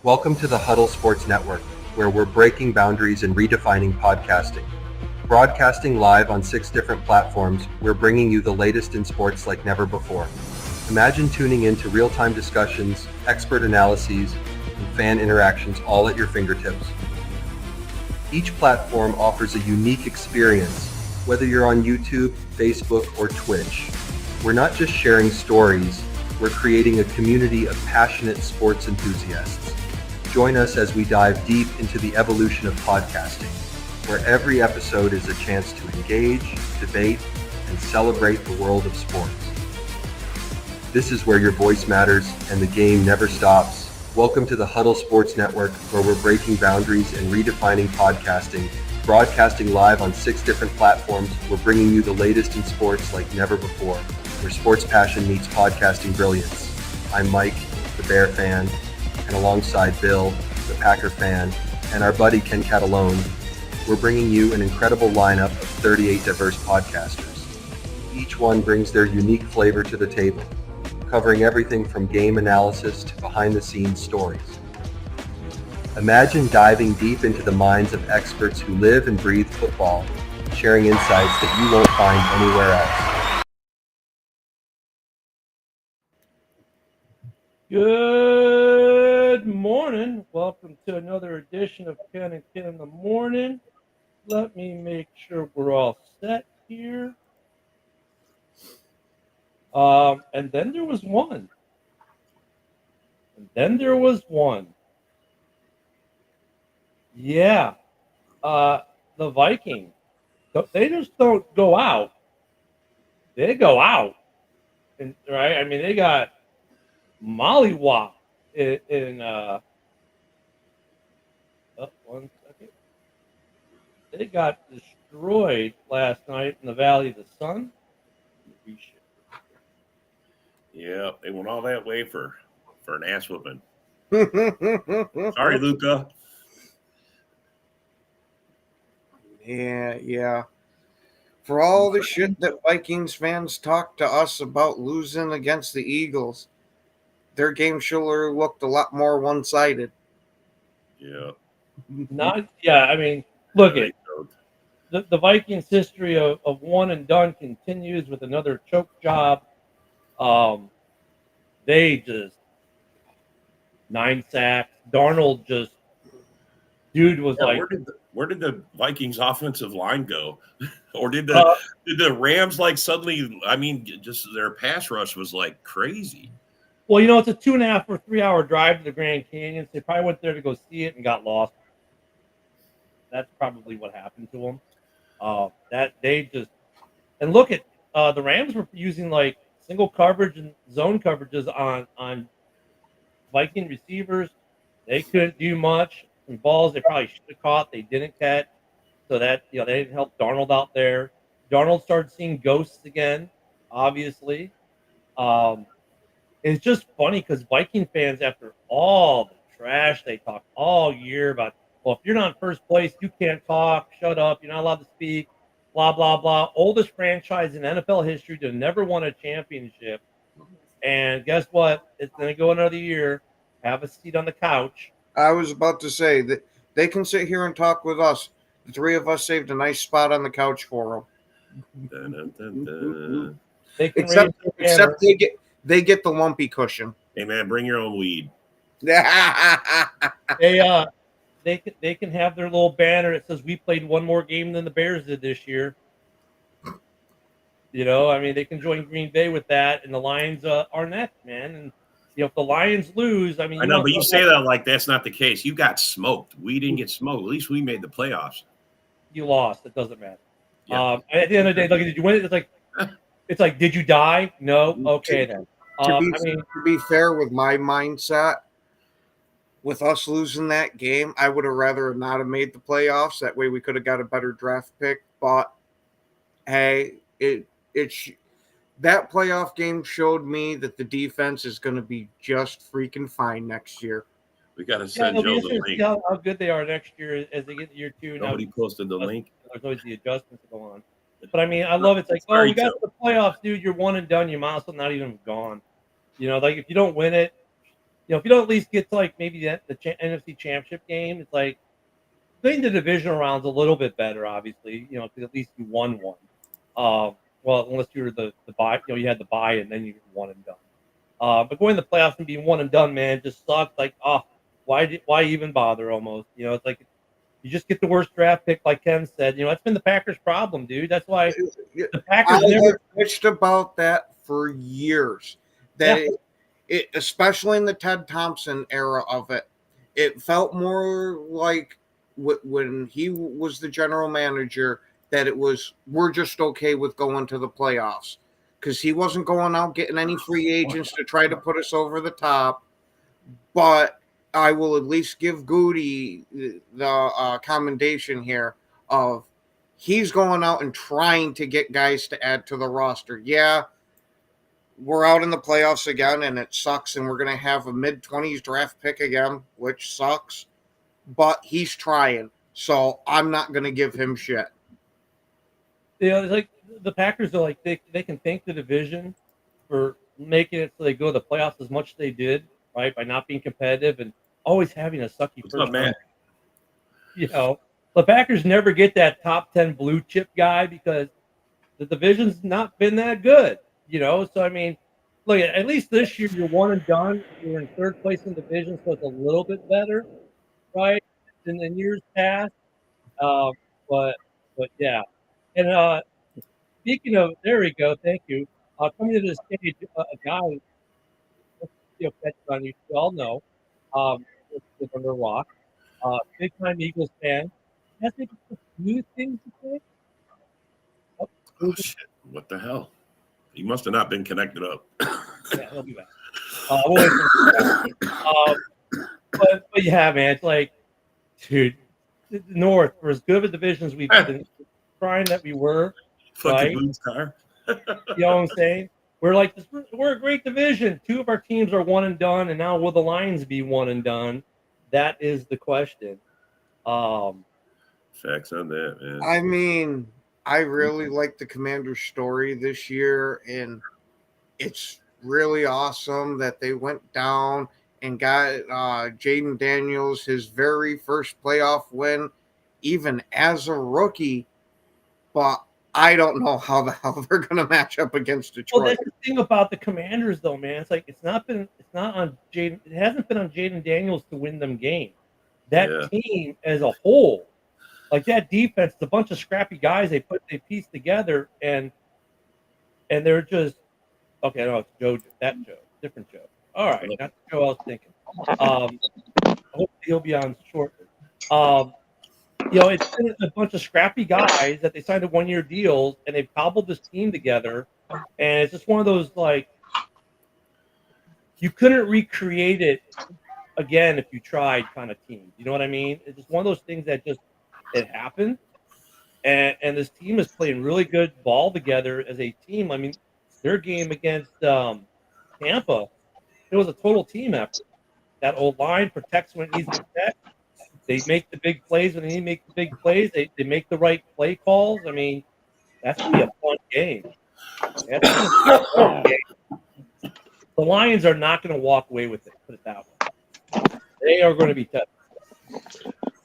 Welcome to the Huddle Sports Network, where we're breaking boundaries and redefining podcasting. Broadcasting live on 6 different platforms, we're bringing you the latest in sports like never before. Imagine tuning in to real-time discussions, expert analyses, and fan interactions all at your fingertips. Each platform offers a unique experience, whether you're on YouTube, Facebook, or Twitch. We're not just sharing stories, we're creating a community of passionate sports enthusiasts. Join us as we dive deep into the evolution of podcasting, where every episode is a chance to engage, debate, and celebrate the world of sports. This is where your voice matters and the game never stops. Welcome to the Huddle Sports Network, where we're breaking boundaries and redefining podcasting. Broadcasting live on 6 different platforms, we're bringing you the latest in sports like never before, where sports passion meets podcasting brilliance. I'm Mike, the Bear fan, and alongside Bill, the Packer fan, and our buddy Ken Catalone, we're bringing you an incredible lineup of 38 diverse podcasters. Each one brings their unique flavor to the table, covering everything from game analysis to behind-the-scenes stories. Imagine diving deep into the minds of experts who live and breathe football, sharing insights that you won't find anywhere else. Good morning. Welcome to another edition of Ken and Ken in the Morning. Let me make sure we're all set here. And then there was one. Yeah. The Vikings. They just don't go out. They go out. And right? I mean, they got mollywop in one second. They got destroyed last night in the Valley of the Sun. Yeah, they went all that way for an ass whooping. Sorry, Luca. Yeah. For all the shit that Vikings fans talk to us about losing against the Eagles, their game sure looked a lot more one-sided. Yeah. I mean, look at the Vikings' history of one and done continues with another choke job. They just 9 sacks. Darnold just was like, where did the Vikings offensive line go? Or did the Rams like suddenly? I mean, just their pass rush was like crazy. Well, you know, it's a 2.5 or 3 hour drive to the Grand Canyon. So they probably went there to go see it and got lost. That's probably what happened to them. That they just and look at the Rams were using like single coverage and zone coverages on Viking receivers. They couldn't do much. Some balls they probably should have caught, they didn't catch. So that they didn't help Darnold out there. Darnold started seeing ghosts again, obviously. It's just funny because Viking fans, after all the trash they talk all year about, well, if you're not in first place, you can't talk, shut up, you're not allowed to speak, blah, blah, blah. Oldest franchise in NFL history to never won a championship. And guess what? It's going to go another year. Have a seat on the couch. I was about to say that they can sit here and talk with us. The three of us saved a nice spot on the couch for them. Dun, dun, dun. They can except they get the lumpy cushion. Hey man, bring your own weed. They can have their little banner that says we played one more game than the Bears did this year. I mean, they can join Green Bay with that, and the Lions are next, man. And if the Lions lose, I mean, I know, but you say that like that's not the case. You got smoked. We didn't get smoked. At least we made the playoffs. You lost. It doesn't matter. Yeah. At the end of the day, look, did you win? It's like, did you die? No. Okay then. To be fair, with my mindset, with us losing that game, I would have rather not have made the playoffs. That way, we could have got a better draft pick. But hey, that playoff game showed me that the defense is going to be just freaking fine next year. We got to send Joe the link. How good they are next year as they get to year 2. Nobody posted the link. There's always the adjustments that go on. But I mean, I love it. It's like, oh, we got to the playoffs, dude. You're one and done. You might as well not even gone. Like if you don't win it, if you don't at least get to like maybe the NFC Championship game, it's like playing the divisional rounds a little bit better, obviously, because at least you won one. Well, unless you were the buy, you had the buy and then you won and done. But going to the playoffs and being one and done, man, just sucks. Like, why even bother? Almost, it's like you just get the worst draft pick, like Ken said. That's been the Packers' problem, dude. That's why the Packers never bitched about that for years. That it, especially in the Ted Thompson era of it, it felt more like when he was the general manager that it was we're just okay with going to the playoffs because he wasn't going out getting any free agents to try to put us over the top. But I will at least give Goody the commendation here of he's going out and trying to get guys to add to the roster. Yeah, we're out in the playoffs again, and it sucks, and we're going to have a mid-20s draft pick again, which sucks. But he's trying, so I'm not going to give him shit. Like the Packers are like they can thank the division for making it so they go to the playoffs as much as they did, right? By not being competitive and always having a sucky first round. The Packers never get that top 10 blue chip guy because the division's not been that good, So I mean, look, at least this year you're one and done. You're in third place in the division, so it's a little bit better, right? Than in years past. But yeah. And speaking of, there we go. Thank you. Coming to the stage, a guy, on you all know, lives under a rock, big time Eagles fan. Has maybe a few things to say. Oh shit! What the hell? He must have not been connected up. Yeah, he'll be back. We'll wait for him. But yeah, man, it's like, dude, the North, for as good of a division as we've been trying that we were, fucking Boone's car. You know what I'm saying? We're like, we're a great division. Two of our teams are one and done, and now will the Lions be one and done? That is the question. Facts on that, man. I mean, I really like the Commander's story this year, and it's really awesome that they went down and got Jaden Daniels his very first playoff win, even as a rookie. But I don't know how the hell they're going to match up against Detroit. Well, that's the thing about the Commanders, though, man. It's like it hasn't been on Jaden Daniels to win them games. That team as a whole, like that defense, it's a bunch of scrappy guys they pieced together, and they're just okay. No, it's Joe, different Joe. All right, not the Joe I was thinking. Hopefully he'll be on shortly. It's been a bunch of scrappy guys that they signed a one-year deals, and they've cobbled this team together. And it's just one of those, like, you couldn't recreate it again if you tried kind of team. You know what I mean? It's just one of those things that just, it happened. And this team is playing really good ball together as a team. I mean, their game against Tampa, it was a total team effort. That old line protects when it needs to protect. They make the big plays when they need to make the big plays. They make the right play calls. I mean, that's going to be a fun game. The Lions are not going to walk away with it, put it that way. They are going to be tough.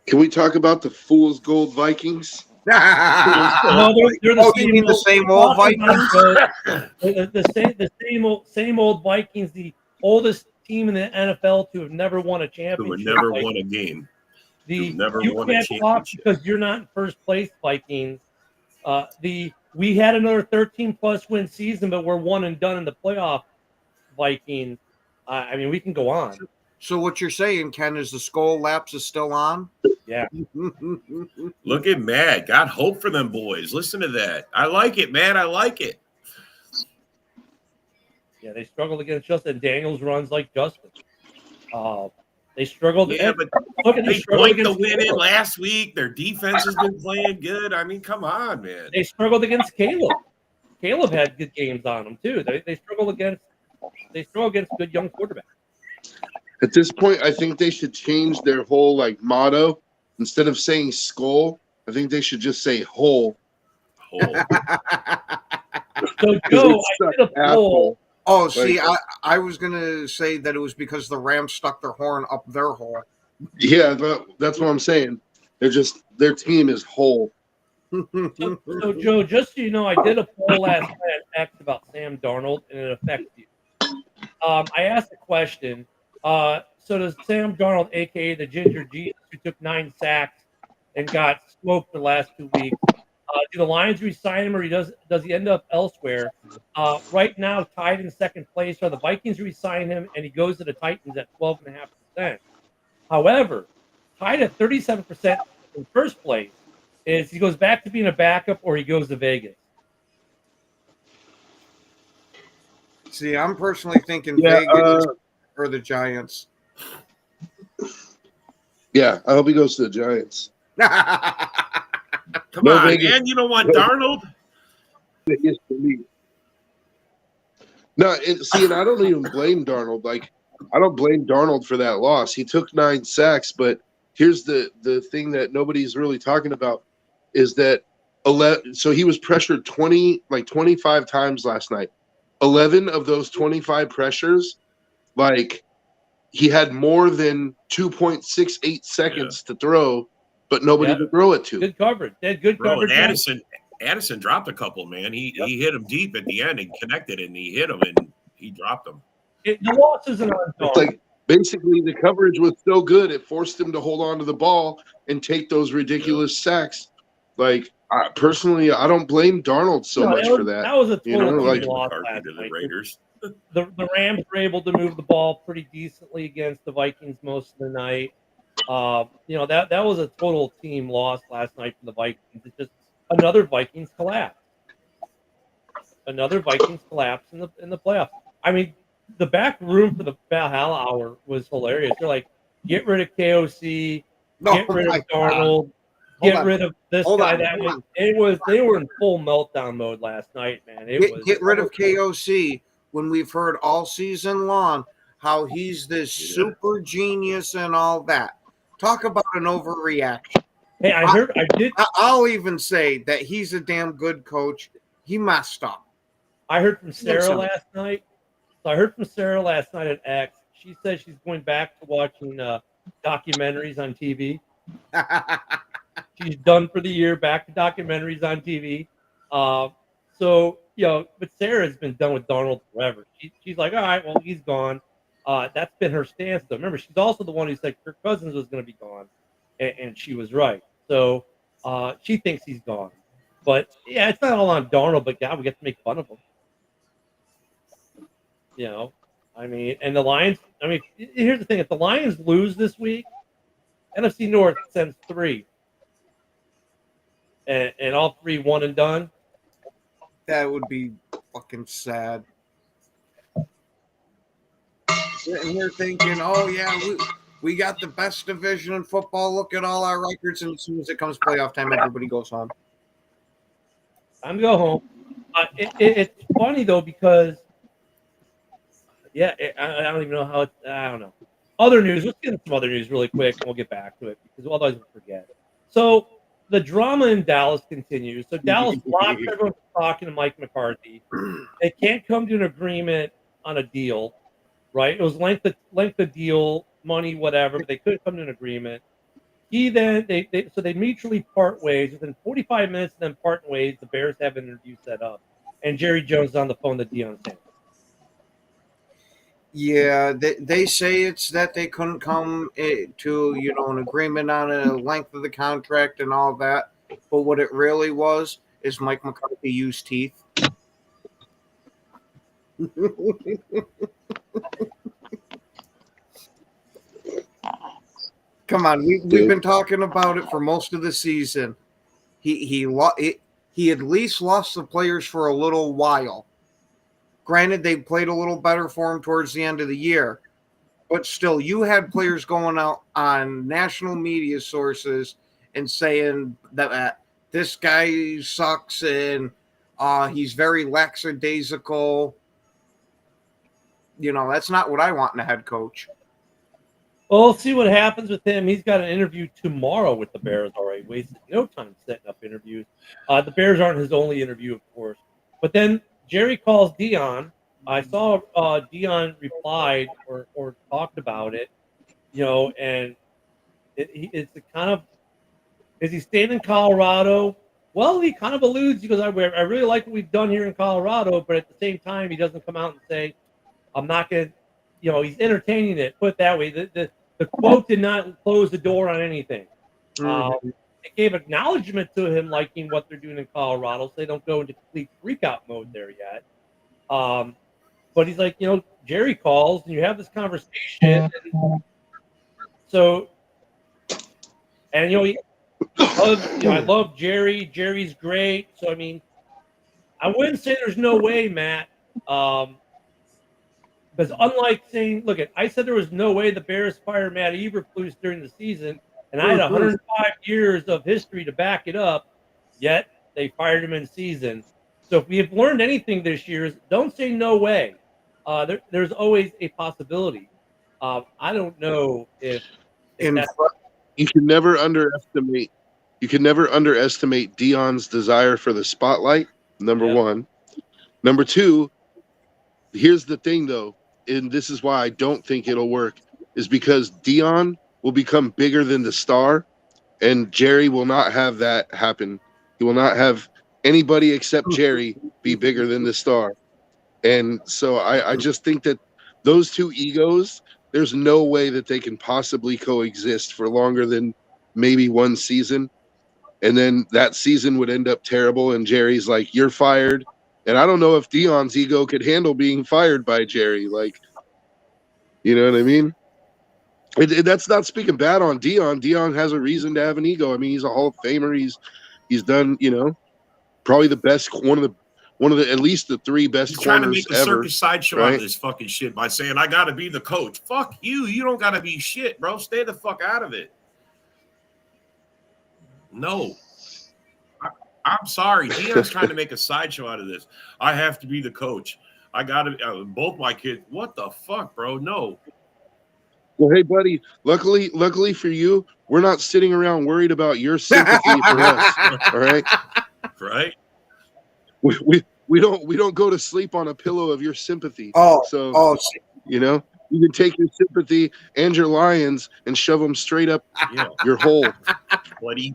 Can we talk about the Fool's Gold Vikings? No, they're the same old Vikings? The same old Vikings, the oldest team in the NFL to have never won a championship. Who never won a game. You can't talk because you're not in first place, Vikings. We had another 13-plus win season, but we're one and done in the playoff, Vikings. I mean, we can go on. So what you're saying, Ken, is the skull lapse is still on? Yeah. Look at Matt. Got hope for them boys. Listen to that. I like it, man. I like it. Yeah, they struggled against Justin. Daniels runs like Justin. They struggled. Yeah, but they point the win in last week. Their defense has been playing good. I mean, come on, man. They struggled against Caleb. Caleb had good games on them too. They struggle against good young quarterbacks. At this point, I think they should change their whole motto. Instead of saying skull, I think they should just say hole. So Joe, I did a poll. Oh, see, I was gonna say that it was because the Rams stuck their horn up their hole. Yeah, that's what I'm saying. Their team is whole. So, Joe, just so you know, I did a poll last night on X about Sam Darnold, and it affects you. I asked a question. So does Sam Darnold, a.k.a. the Ginger Jesus, who took 9 sacks and got smoked the last 2 weeks, do the Lions re-sign him, or does he end up elsewhere? Right now, tied in second place are the Vikings re-sign him, and he goes to the Titans at 12.5%. However, tied at 37% in first place is he goes back to being a backup or he goes to Vegas. See, I'm personally thinking Yeah, Vegas or the Giants. Yeah, I hope he goes to the Giants. Come No on, Vegas. man. You don't want No. Darnold? Vegas for me. No, and I don't even blame Darnold. Like, I don't blame Darnold for that loss. He took 9 sacks, but here's the thing that nobody's really talking about is that 11. So he was pressured 25 times last night. 11 of those 25 pressures, like, he had more than 2.68 seconds to throw, but nobody to throw it to. Good coverage. They had good Bro, coverage. and Addison dropped a couple, man. He hit him deep at the end and connected, and he hit him and he dropped him. The loss isn't on Darnold. It's like basically the coverage was so good it forced him to hold on to the ball and take those ridiculous sacks. Like, personally, I don't blame Darnold so much for that. That was a total like, loss McCarthy last to the night. Raiders. The Rams were able to move the ball pretty decently against the Vikings most of the night. That was a total team loss last night for the Vikings. It's just another Vikings collapse. Another Vikings collapse in the playoffs. I mean, the back room for the Valhalla Hour was hilarious. They're like, get rid of KOC, get rid of Darnold, get rid of this guy, that guy. They were in full meltdown mode last night, man. Get rid of KOC when we've heard all season long how he's this super genius and all that. Talk about an overreaction. Hey, I'll even say that he's a damn good coach. He messed up. I heard from Sarah last night. So I heard from Sarah last night at X. She said she's going back to watching documentaries on TV. She's done for the year, back to documentaries on TV. But Sarah's been done with Darnold forever. She's like, all right, well, he's gone. That's been her stance, though. Remember, she's also the one who said Kirk Cousins was going to be gone, and she was right. So she thinks he's gone. But, yeah, it's not all on Darnold, but, God, we get to make fun of him. And the Lions, here's the thing. If the Lions lose this week, NFC North sends 3. And all 3 one and done. That would be fucking sad. Sitting here thinking, oh, yeah, we got the best division in football. Look at all our records. And as soon as it comes playoff time, everybody goes home. Time to go home. It's funny, though, because I don't even know how it's – I don't know. Other news. Let's get into some other news really quick, and we'll get back to it because otherwise we'll forget. So the drama in Dallas continues. So Dallas blocks everyone from talking to Mike McCarthy. They can't come to an agreement on a deal, right? It was length of deal, money, whatever, but they couldn't come to an agreement. They mutually part ways. Within 45 minutes of them parting ways, the Bears have an interview set up. And Jerry Jones is on the phone to Deion Sanders. Yeah, they say it's that they couldn't come to an agreement on a length of the contract and all that. But what it really was is Mike McCarthy used teeth. Come on, we've been talking about it for most of the season. He at least lost the players for a little while. Granted, they played a little better for him towards the end of the year, but still, you had players going out on national media sources and saying that this guy sucks and he's very lackadaisical. That's not what I want in a head coach. Well, we'll see what happens with him. He's got an interview tomorrow with the Bears already. Wasted no time setting up interviews. The Bears aren't his only interview, of course. But then Jerry calls Deion I saw Dion replied or talked about it, and it's a kind of, is he staying in Colorado? Well, he kind of alludes. He goes, I really like what we've done here in Colorado, but at the same time, he doesn't come out and say, I'm not going to, he's entertaining it. Put it that way. The quote did not close the door on anything. It gave acknowledgement to him liking what they're doing in Colorado, so they don't go into complete freakout mode there yet. But he's like, Jerry calls and you have this conversation. I love Jerry. Jerry's great. So, I mean, I wouldn't say there's no way, Matt. Because unlike saying, I said there was no way the Bears fired Matt Eberflus during the season, and I had 105 years of history to back it up, yet they fired him in season. So if we have learned anything this year, don't say no way. There's always a possibility. I don't know if that's... You can never underestimate. You can never underestimate Dion's desire for the spotlight. Number one. Number two. Here's the thing, though, and this is why I don't think it'll work, is because Dion will become bigger than the star, and Jerry will not have that happen. He will not have anybody except Jerry be bigger than the star. And so I just think that those two egos, there's no way that they can possibly coexist for longer than maybe one season. And then that season would end up terrible, and Jerry's like, you're fired. And I don't know if Dion's ego could handle being fired by Jerry. Like, you know what I mean? That's not speaking bad on Dion. Dion has a reason to have an ego. I mean, he's a Hall of Famer. He's done, probably the best, one of the at least the three best corners ever. He's trying to make a circus sideshow out of this fucking shit by saying, I got to be the coach. Fuck you. You don't got to be shit, bro. Stay the fuck out of it. No. I'm sorry. Dion's trying to make a sideshow out of this. I have to be the coach. I got to, both my kids. What the fuck, bro? No. Well, hey, buddy, luckily for you, we're not sitting around worried about your sympathy for us. All right? Right? We don't go to sleep on a pillow of your sympathy. You can take your sympathy and your lions and shove them straight up your hole. Buddy.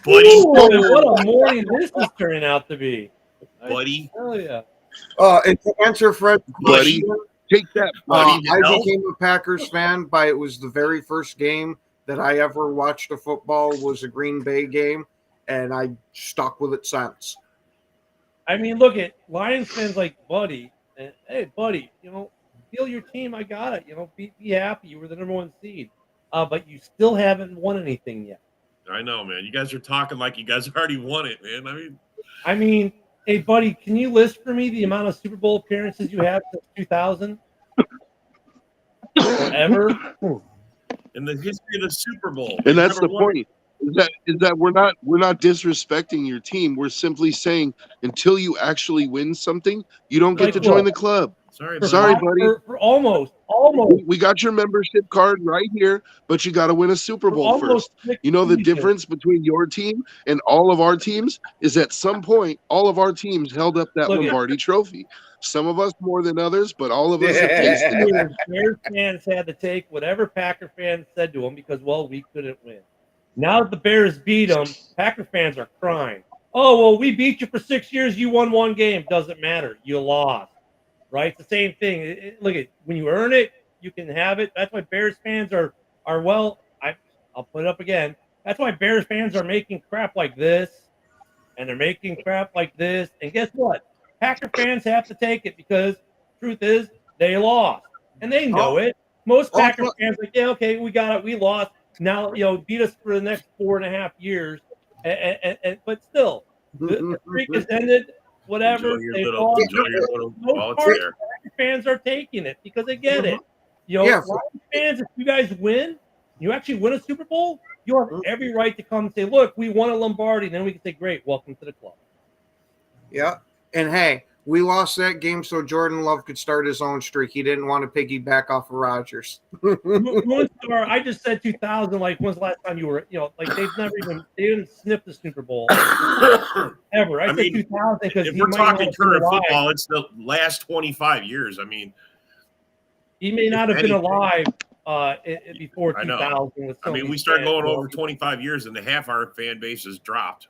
Ooh, what a morning this is turning out to be. Buddy. Hell yeah. And to answer Fred's buddy, question, take that, buddy. I became a Packers fan it was the very first game that I ever watched a football was a Green Bay game, and I stuck with it since. I mean, look at Lions fans like Buddy, and hey, Buddy, feel your team. I got it. Be happy. You were the number one seed, but you still haven't won anything yet. I know, man. You guys are talking like you guys already won it, man. I mean, hey, Buddy, can you list for me the amount of Super Bowl appearances you had since 2000? Ever? In the history of the Super Bowl. And that's the point. Is that we're not disrespecting your team. We're simply saying until you actually win something, you don't get to join the club. Sorry, buddy. For almost. We got your membership card right here, but you got to win a Super Bowl first. The difference between your team and all of our teams is at some point, all of our teams held up that Lombardi trophy. Some of us more than others, but all of us have tasted it. Bears fans had to take whatever Packer fans said to them because, we couldn't win. Now that the Bears beat them, Packer fans are crying. Oh, well, we beat you for 6 years. You won one game. Doesn't matter. You lost. Right? It's the same thing. When you earn it, you can have it. That's why Bears fans are I'll put it up again. That's why Bears fans are making crap like this, and they're making crap like this. And guess what? Packer fans have to take it because truth is they lost, and they know it. Most Packer fans are like, yeah, okay, we got it, we lost. Now beat us for the next 4.5 years, but still, the streak has ended. Whatever most Packer fans are taking it because they get it. Fans, if you guys win, you actually win a Super Bowl, you have every right to come and say, "Look, we won a Lombardi." And then we can say, "Great, welcome to the club." Yeah, and hey, We lost that game so Jordan Love could start his own streak. He didn't want to piggyback off of Rodgers. I just said 2000. Like, when's the last time you were? Like they didn't sniff the Super Bowl ever. I said 2000 because if we're talking current football, it's the last 25 years. I mean, he may not have been alive before 2000. I mean, we start going over 25 years, and half our fan base has dropped.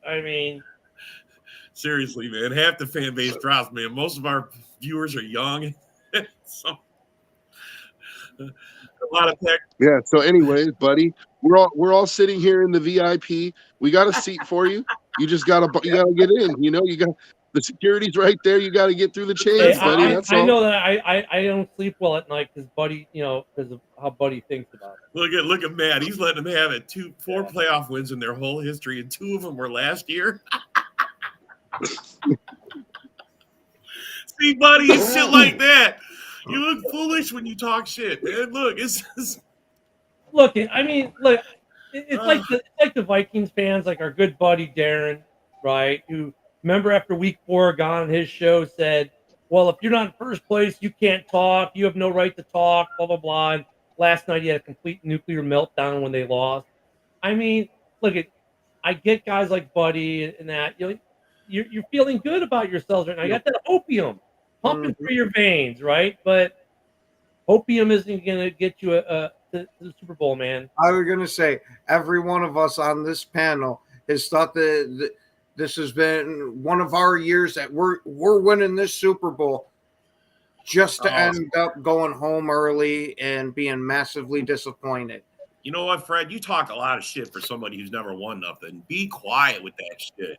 I mean, seriously, man, half the fan base drops, man. Most of our viewers are young. So a lot of tech. Yeah. So, anyways, buddy, we're all sitting here in the VIP. We got a seat for you. You just gotta get in. You got the security's right there. You got to get through the chains, buddy. That's all. I know that I don't sleep well at night because Buddy, because of how Buddy thinks about it. Look at Matt. He's letting them have it. 4 playoff wins in their whole history, and 2 of them were last year. See, Buddy, it's shit like that. You look foolish when you talk shit, man. Look, it's like the Vikings fans, like our good buddy Darren, right? Who remember after week 4 gone on his show said, "Well, if you're not in first place, you can't talk. You have no right to talk." Blah blah blah. And last night he had a complete nuclear meltdown when they lost. I mean, I get guys like Buddy and that you're feeling good about yourselves right now. You got that opium pumping through your veins, right? But opium isn't going to get you to the Super Bowl, man. I was going to say, every one of us on this panel has thought that this has been one of our years that we're winning this Super Bowl just to end up going home early and being massively disappointed. You know what, Fred? You talk a lot of shit for somebody who's never won nothing. Be quiet with that shit.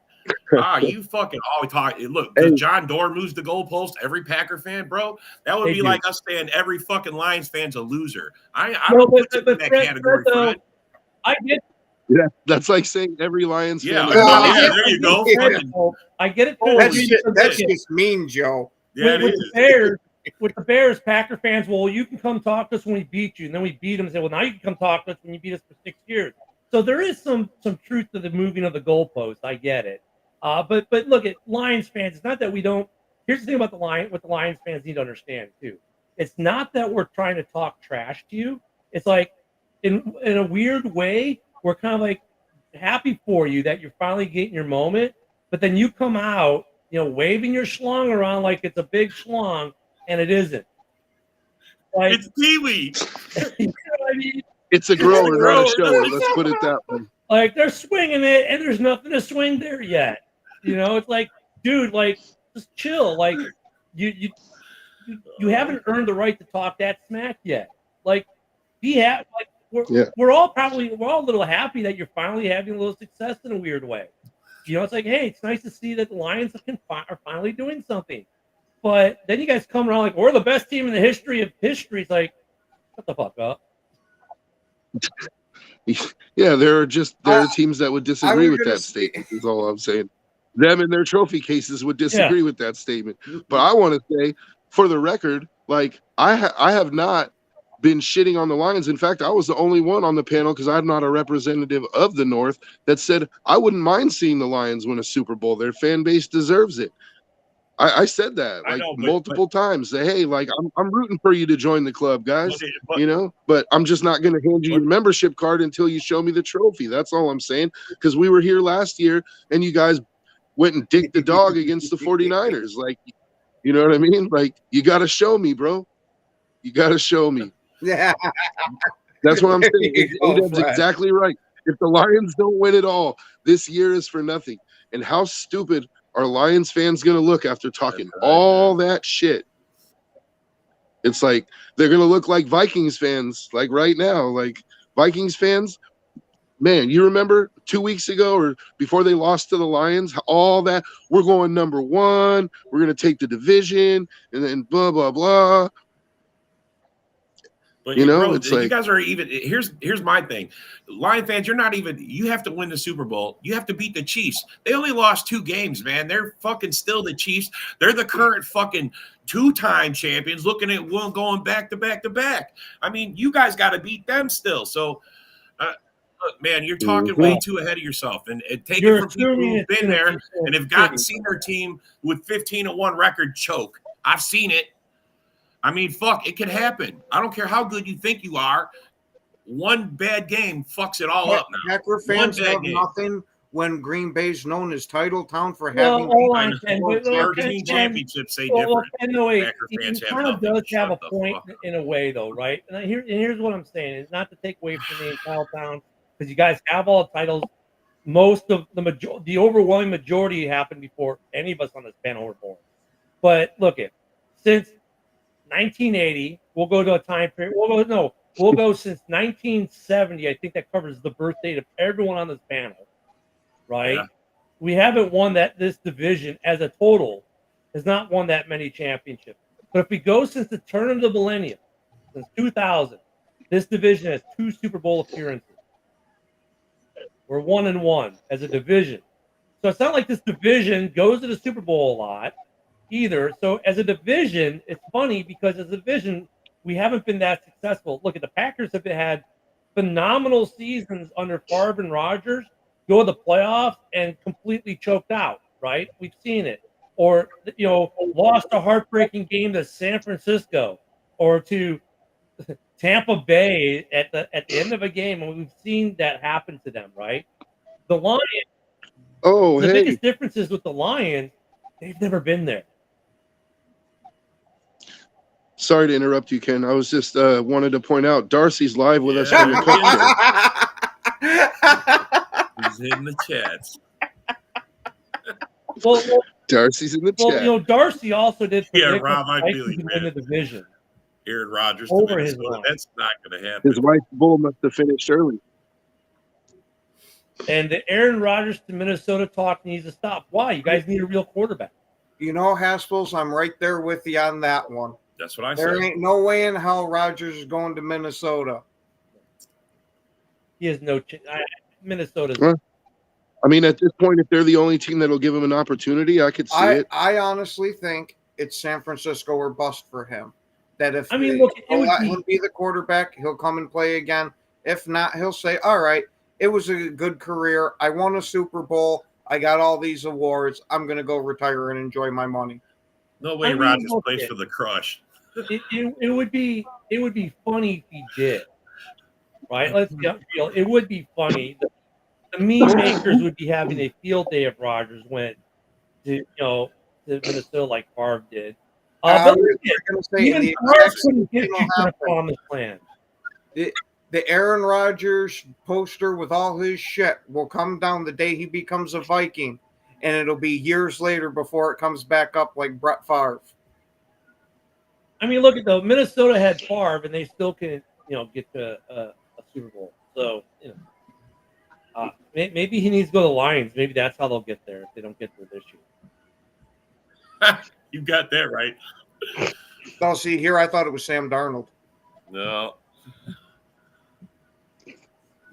You fucking always talk. Look, does John Doerr moves the goalpost? Every Packer fan, bro. That would be like us saying every fucking Lions fan's a loser. I don't put you in that category, Fred. I get. Yeah, that's like saying every Lions fan. There you go. I get it. That's just mean, Joe. Yeah, with the Bears, Packer fans, well, you can come talk to us when we beat you, and then we beat them and say, well, now you can come talk to us when you beat us for 6 years. So there is some truth to the moving of the goalpost. I get it. But look at Lions fans. It's not that we don't. Here's the thing about what the Lions fans need to understand too. It's not that we're trying to talk trash to you. It's like in a weird way, we're kind of like happy for you that you're finally getting your moment. But then you come out, waving your schlong around like it's a big schlong, and it isn't. Like, it's Pee-wee. You know what I mean? It's a grower, not a shower. Let's put it that way. Like they're swinging it, and there's nothing to swing there yet. It's like, dude, just chill. Like you haven't earned the right to talk that smack yet. Like, be happy. Like we're all a little happy that you're finally having a little success in a weird way. It's like, hey, it's nice to see that the Lions are finally doing something. But then you guys come around like we're the best team in the history of history. It's like, shut the fuck up. Yeah, there are teams that would disagree with that statement. Is all I'm saying. Them and their trophy cases would disagree with that statement. But I want to say, for the record, like I have not been shitting on the Lions. In fact, I was the only one on the panel because I'm not a representative of the North that said I wouldn't mind seeing the Lions win a Super Bowl. Their fan base deserves it. I said that multiple times. Say, hey, like I'm rooting for you to join the club, guys. But I'm just not going to hand you your membership card until you show me the trophy. That's all I'm saying. Because we were here last year and you guys went and dicked the dog against the 49ers. Like, you know what I mean? Like, you got to show me, bro. You got to show me. Yeah. That's what I'm saying. That's exactly right. If the Lions don't win it all, this year is for nothing. And how stupid are Lions fans going to look after talking all that shit? It's like they're going to look like Vikings fans, like right now. Like Vikings fans, man, you remember 2 weeks ago or before they lost to the Lions, all that, we're going number 1, we're going to take the division, and then blah, blah, blah. But it's like, you guys are even. Here's my thing, Lion fans. You're not even. You have to win the Super Bowl. You have to beat the Chiefs. They only lost 2 games, man. They're fucking still the Chiefs. They're the current fucking 2-time champions. Looking at one going back to back to back. I mean, you guys got to beat them still. So Look, man, you're talking way too ahead of yourself, and take You're it from people assuming who've it's been gonna there be so and have gotten shitty. seen their team with 15-1 record choke. I've seen it. I mean, fuck, it can happen. I don't care how good you think you are. One bad game fucks it all up now. Packer One fans bad have game. nothing when Green Bay's known as title town for Well, having hold I on, know. Ken. But, 13 championships say well, different. Ken, no, wait. Packer He fans have kind of nothing. does have a Shut the point fuck up. in a way, though, right? And here's what I'm saying: is not to take away from the title town, because you guys have all the titles. Most of the overwhelming majority happened before any of us on this panel were born. But look, since 1980, we'll go to a time period. We'll go since 1970. I think that covers the birth date of everyone on this panel, right? Yeah. We haven't won this division as a total, has not won that many championships. But if we go since the turn of the millennium, since 2000, this division has 2 Super Bowl appearances. We're 1-1 as a division. So it's not like this division goes to the Super Bowl a lot either. So as a division, it's funny because as a division, we haven't been that successful. Look, at the Packers have had phenomenal seasons under Favre and Rodgers, go to the playoffs and completely choked out, right? We've seen it. Or, lost a heartbreaking game to San Francisco or to Tampa Bay at the end of a game, and we've seen that happen to them, right? The Lions, the biggest difference is with the Lions, they've never been there. Sorry to interrupt you, Ken. I was just wanted to point out Darcy's live with us for your cook show. He's in the chats. Well, Darcy's in the chat. Darcy also did predict Rob, the I Vikings feel you, would win the man. division. Aaron Rodgers to Over his Minnesota. line. That's not going to happen. His wife's bull must have finished early. And the Aaron Rodgers to Minnesota talk needs to stop. Why? You guys need a real quarterback. Haspels, I'm right there with you on that one. That's what I There said. ain't no way in hell Rodgers is going to Minnesota. He has no chance. Minnesota's. Well, I mean, at this point, if they're the only team that'll give him an opportunity, I could see it. I honestly think it's San Francisco or bust for him. That if look, let him be the quarterback, he'll come and play again. If not, he'll say, all right, it was a good career. I won a Super Bowl. I got all these awards. I'm going to go retire and enjoy my money. No way Rodgers plays for the Crush. It would be funny if he did, right? Let's get real. It would be funny. The meme makers would be having a field day if Rodgers went to Minnesota like Favre did. But even Favre couldn't get you to the promised land. The Aaron Rodgers poster with all his shit will come down the day he becomes a Viking, and it'll be years later before it comes back up like Brett Favre. Look at Minnesota had Favre, and they still can, get to a Super Bowl. So, maybe he needs to go to the Lions. Maybe that's how they'll get there if they don't get there this year. You got that right. Oh, see, here I thought it was Sam Darnold. No.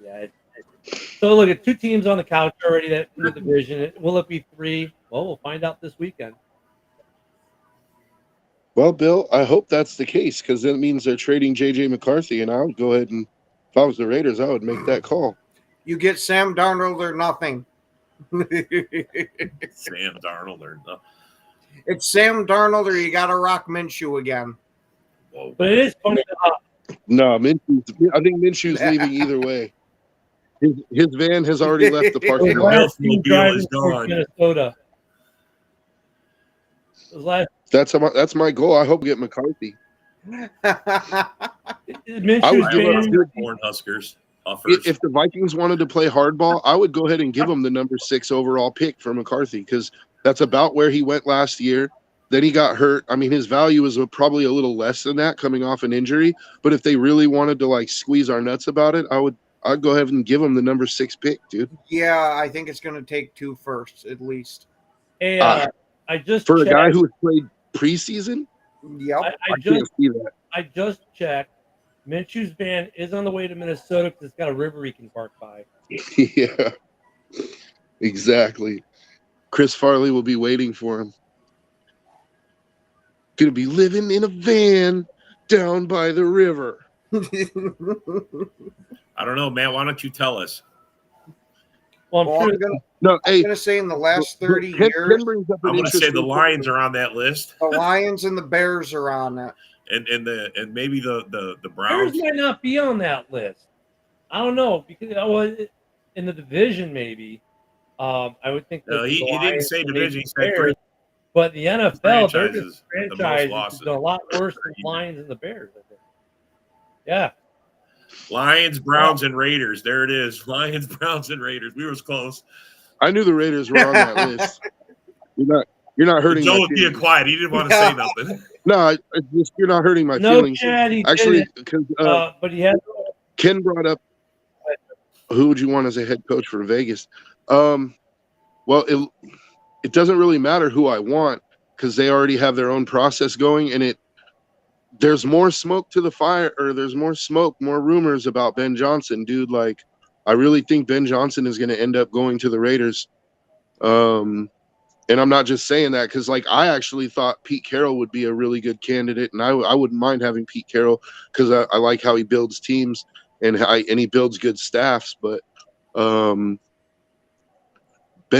Yeah. So look at 2 teams on the couch already that in the division. Will it be 3? Well, we'll find out this weekend. Well, Bill, I hope that's the case because that means they're trading J.J. McCarthy, and I would go ahead and, if I was the Raiders, I would make that call. You get Sam Darnold or nothing. Sam Darnold or nothing. It's Sam Darnold or you got to rock Minshew again. Whoa. But it is funny. No, I think Minshew's leaving either way. His van has already left the parking lot. Mobile is gone. Minnesota. That's my goal. I hope we get McCarthy. Cornhuskers. If the Vikings wanted to play hardball, I would go ahead and give them the number 6 overall pick for McCarthy because that's about where he went last year. Then he got hurt. His value is probably a little less than that coming off an injury. But if they really wanted to squeeze our nuts about it, I'd go ahead and give him the number 6 pick, dude. Yeah, I think it's going to take 2 firsts at least. Hey, I just for checked. A guy who has played preseason. Yep, I can't see that. I just checked. Minshew's van is on the way to Minnesota because it's got a river he can park by. Yeah, exactly. Chris Farley will be waiting for him. Gonna be living in a van down by the river. I don't know, man. Why don't you tell us? Well, I'm Well, sure. No, I'm hey, gonna say in the last 30 Ken years, brings up I'm an going to say the interesting Lions point. are on that list, the Lions and the Bears are on it. and maybe the Bears Browns. might not be on that list. I don't know because in the division maybe. I would think No, the he didn't Lions say and maybe division. He the said Bears, but the NFL, they're just franchises, the most franchises losses. doing a lot worse than the Lions and the Bears. I think. Yeah. Lions, Browns, and Raiders. There it is. Lions, Browns, and Raiders. We were close. I knew the Raiders were on that list. You're not hurting Joe my was being feelings. quiet. He didn't want to say nothing. No, you're not hurting my No, feelings. Chad, he Actually, didn't. because But he had. Ken brought up who would you want as a head coach for Vegas. Well, it doesn't really matter who I want because they already have their own process going, and there's more smoke to the fire, or there's more smoke, more rumors about Ben Johnson, dude. Like, I really think Ben Johnson is going to end up going to the Raiders. And I'm not just saying that because, like, I actually thought Pete Carroll would be a really good candidate, and I wouldn't mind having Pete Carroll because I like how he builds teams and he builds good staffs. But Ben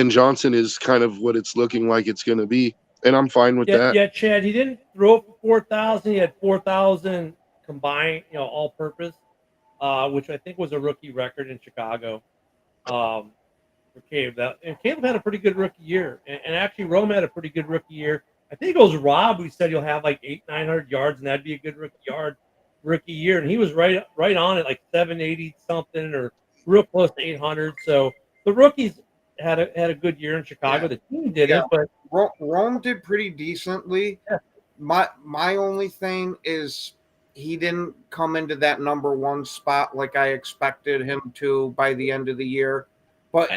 Johnson is kind of what it's looking like it's going to be, and I'm fine with that. Yeah, Chad. He didn't throw for 4,000. He had 4,000 combined, all purpose, which I think was a rookie record in Chicago. For Caleb, and Caleb had a pretty good rookie year, and actually Rome had a pretty good rookie year. I think it was Rob who said he'll have like 900 yards, and that'd be a good rookie year, and he was right on it, like 780 something, or real close to 800. So the rookies had a good year in Chicago. Yeah. The team didn't, but Rome did pretty decently. Yeah. My only thing is he didn't come into that number one spot like I expected him to by the end of the year. But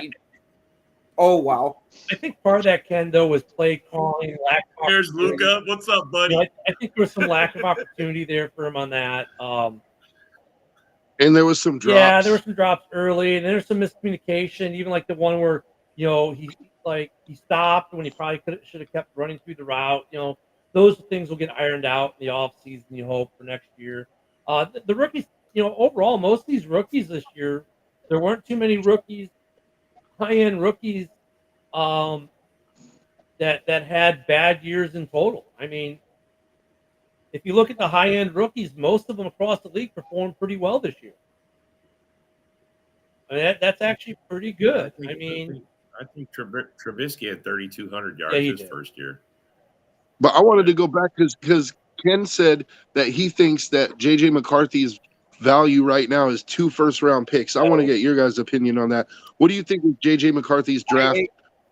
oh wow. I think part of that, Ken, though, was play calling, lack of There's opportunity. Luca. What's up, buddy? I think there was some lack of opportunity there for him on that. And there was some drops. Yeah, there were some drops early, and there's some miscommunication. Even like the one where he stopped when he probably should have kept running through the route. Those things will get ironed out in the offseason. You hope for next year. The rookies, overall, most of these rookies this year, there weren't too many rookies, high-end rookies, that had bad years in total. I mean, if you look at the high-end rookies, most of them across the league performed pretty well this year. I mean, that's actually pretty good. I think Trubisky had 3,200 yards Yeah, he his did. first year. But I wanted to go back because Ken said that he thinks that J.J. McCarthy's value right now is 2 first-round picks. I want to get your guys' opinion on that. What do you think of J.J. McCarthy's draft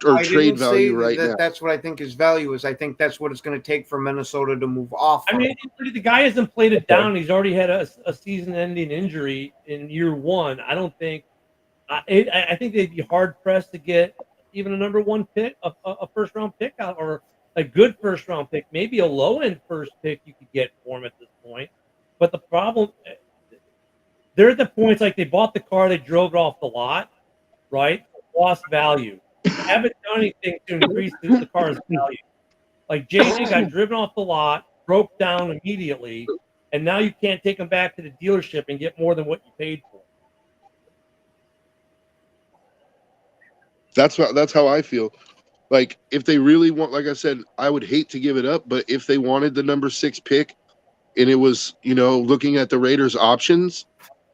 or trade value right now? That's what I think his value is. I think that's what it's going to take for Minnesota to move off. I mean, the guy hasn't played it down. He's already had a season-ending injury in year one. I don't think. I think they'd be hard-pressed to get even a number one pick, a first-round pick out, or a good first-round pick, maybe a low-end first pick you could get for him at this point. But the problem, they're at the points like they bought the car, they drove it off the lot, right? Lost value. They haven't done anything to increase the car's value. Like JJ got driven off the lot, broke down immediately, and now you can't take him back to the dealership and get more than what you paid for. That's how I feel. Like, if they really want, like I said, I would hate to give it up, but if they wanted the number 6 pick and it was, looking at the Raiders options,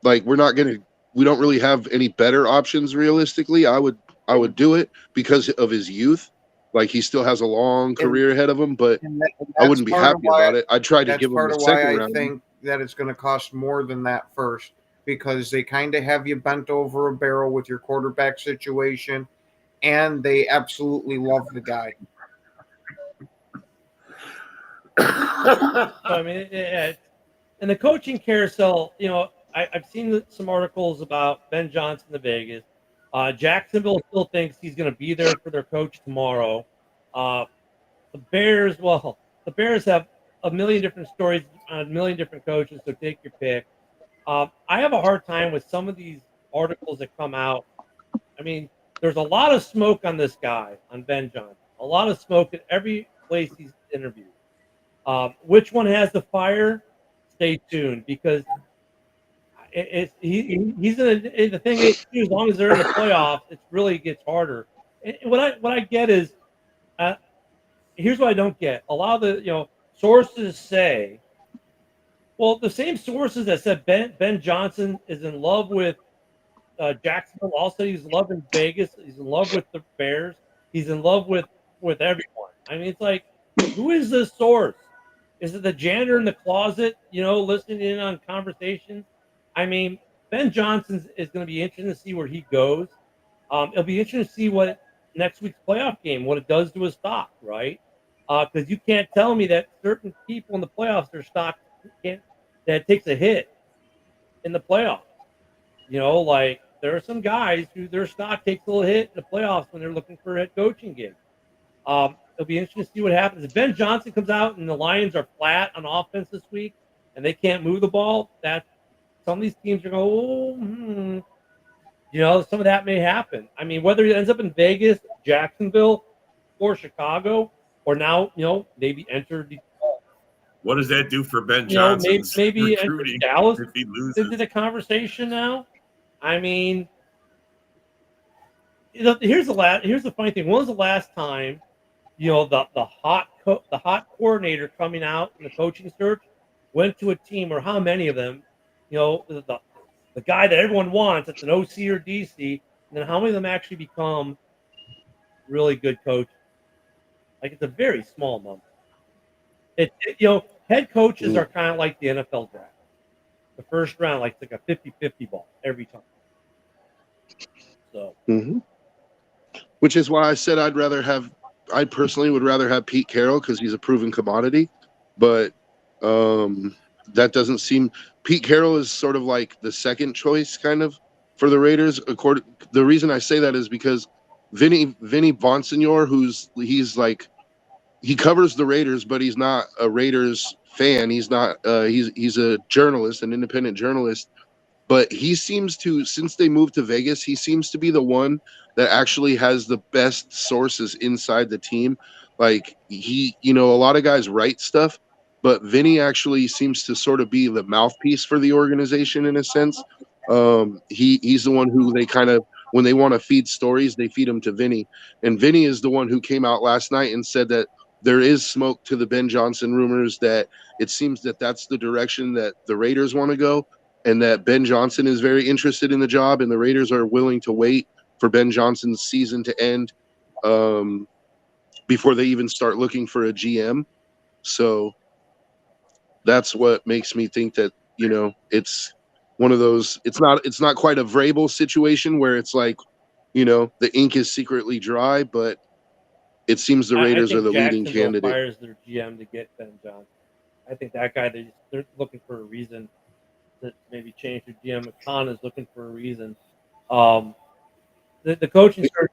like we don't really have any better options realistically. I would do it because of his youth. Like, he still has a long career ahead of him, but I wouldn't be happy about it. I'd try to give him a second round. I think that it's going to cost more than that first, because they kind of have you bent over a barrel with your quarterback situation, and they absolutely love the guy. I mean, and the coaching carousel, I've seen some articles about Ben Johnson to Vegas. Jacksonville still thinks he's going to be there for their coach tomorrow. The Bears have a million different stories on a million different coaches, so take your pick. I have a hard time with some of these articles that come out. I mean, there's a lot of smoke on this guy, on Ben Johnson. A lot of smoke at every place he's interviewed. Which one has the fire? Stay tuned, because he's in the thing is, as long as they're in the playoffs, it really gets harder. And what I get is, here's what I don't get. A lot of the sources say, well, the same sources that said Ben Johnson is in love with Jacksonville. Also, he's in love in Vegas. He's in love with the Bears. He's in love with everyone. I mean, it's like, who is this source? Is it the janitor in the closet, listening in on conversations? I mean, Ben Johnson is going to be interesting to see where he goes. It'll be interesting to see what next week's playoff game, what it does to his stock, right? Because you can't tell me that certain people in the playoffs, their stock that takes a hit in the playoffs. Like there are some guys who their stock takes a little hit in the playoffs when they're looking for a head coaching gig. It'll be interesting to see what happens. If Ben Johnson comes out and the Lions are flat on offense this week and they can't move the ball, that some of these teams are going, some of that may happen. I mean, whether it ends up in Vegas, Jacksonville, or Chicago, or now, maybe enter Detroit. What does that do for Ben Johnson's maybe recruiting Dallas if he loses? into the conversation now? I mean, here's the funny thing. When was the last time, the hot coordinator coming out in the coaching search went to a team, or how many of them, the guy that everyone wants, it's an OC or DC, and then how many of them actually become really good coaches? Like, it's a very small number. Head coaches are kind of like the NFL draft. The first round, like a 50-50 ball every time. So, which is why I said I personally would rather have Pete Carroll because he's a proven commodity, but that doesn't seem. Pete Carroll is sort of like the second choice kind of for the Raiders. The reason I say that is because Vinny Bonsignor, he covers the Raiders, but he's not a Raiders fan. He's not. He's a journalist, an independent journalist. But he seems to, since they moved to Vegas, he seems to be the one that actually has the best sources inside the team. Like a lot of guys write stuff, but Vinny actually seems to sort of be the mouthpiece for the organization in a sense. He's the one who they kind of, when they want to feed stories, they feed them to Vinny. And Vinny is the one who came out last night and said that there is smoke to the Ben Johnson rumors, that it seems that that's the direction that the Raiders want to go, and that Ben Johnson is very interested in the job, and the Raiders are willing to wait for Ben Johnson's season to end before they even start looking for a GM. So that's what makes me think that, it's one of those, it's not quite a Vrabel situation where it's like, the ink is secretly dry, but it seems the Raiders are the leading candidate. Fires their GM to get Ben Johnson. I think that guy, they're looking for a reason to maybe change their GM. McCon is looking for a reason. The coaching search.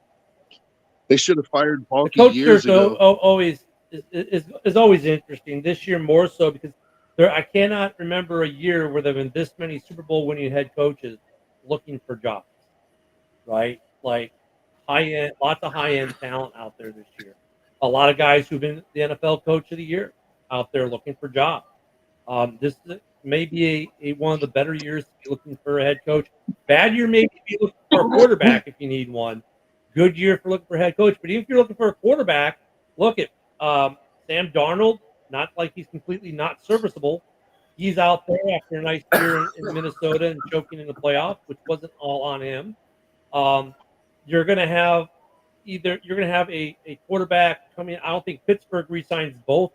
They should have fired Balky the coach years ago. Always is always interesting. This year more so because I cannot remember a year where there have been this many Super Bowl winning head coaches looking for jobs. Right, like lots of high end talent out there this year. A lot of guys who've been the NFL Coach of the Year out there looking for jobs. This may be one of the better years to be looking for a head coach. Bad year maybe be looking for a quarterback if you need one. Good year for looking for a head coach. But even if you're looking for a quarterback, look at Sam Darnold. Not like he's completely not serviceable. He's out there after a nice year in Minnesota and choking in the playoffs, which wasn't all on him. You're going to have a quarterback coming. I don't think Pittsburgh re-signs both